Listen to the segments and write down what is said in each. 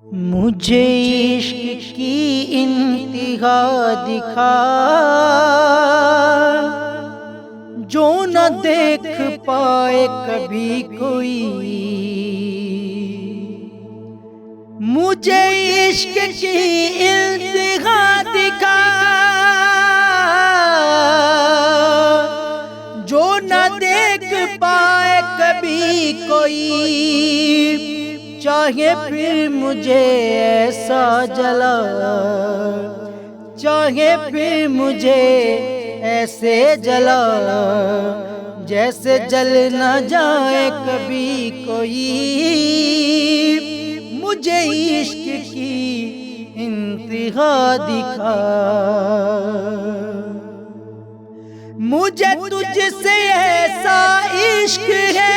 مجھے عشق کی انتہا دکھا جو نہ دیکھ پائے کبھی کوئی۔ مجھے عشق کی انتہا دکھا جو نہ دیکھ پائے کبھی کوئی۔ چاہے پھر مجھے ایسا جلا، چاہے پھر مجھے ایسے جلا جیسے جل نہ جائے کبھی کوئی۔ مجھے عشق کی انتہا دکھا، مجھے تجھ سے ایسا عشق ہے،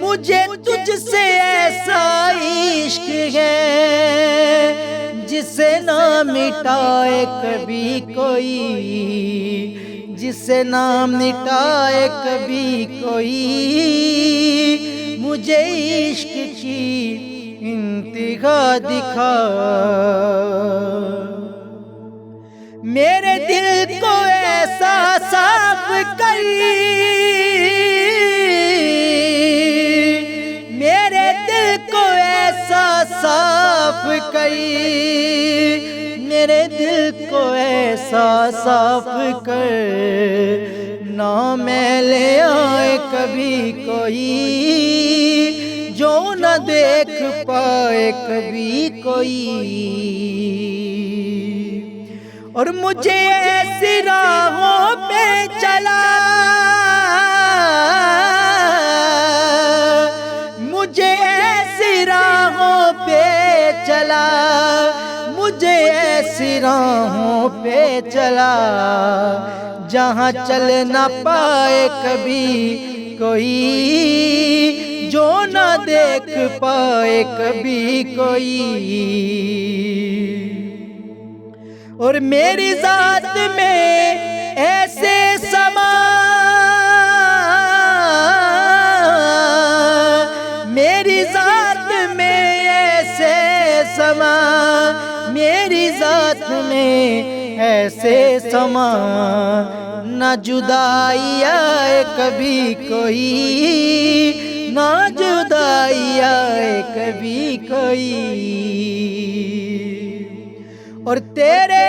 مجھے تجھ سے ایسا عشق ہے جسے نہ مٹائے کبھی کوئی، جسے نہ مٹائے کبھی کوئی۔ مجھے عشق کی انتہا دکھا، میرے دل کو ایسا صاف کر، میرے دل کو ایسا صاف کر، میرے دل کو ایسا صاف کر نہ میلے آئے کبھی کوئی، جو نہ دیکھ پائے کبھی کوئی۔ اور مجھے ایسی راہوں پہ چلا، مجھے ایسی راہوں پہ چلا، مجھے ایسی راہوں پہ چلا جہاں چل نہ پائے کبھی کوئی، جو نہ دیکھ پائے کبھی کوئی۔ اور میری ذات میں ایسے سما، میری ذات میں ایسے سما، میری ذات میں ایسے سما نہ جدائی آئے کبھی کوئی، نہ جدائی آئے کبھی کوئی۔ اور تیرے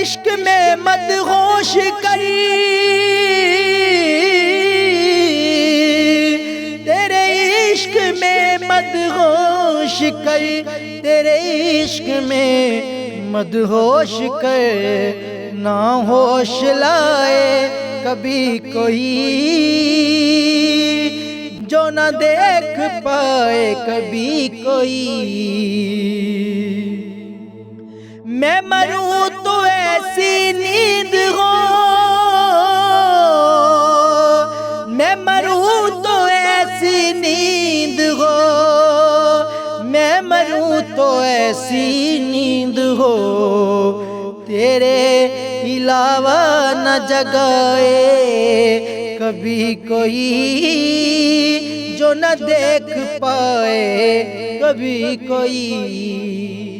عشق میں مدہوش کری، تیرے عشق میں مدہوش کر، تیرے عشق میں مدہوش کر نہ ہوش لائے کبھی کوئی، جو نہ دیکھ پائے کبھی کوئی۔ میں مروں تو ایسی نیند ہو، میں مروں تو ایسی نیند ہو، میں مروں تو ایسی نیند ہو تیرے علاوہ نہ جگائے کبھی کوئی، جو نہ دیکھ پائے کبھی کوئی۔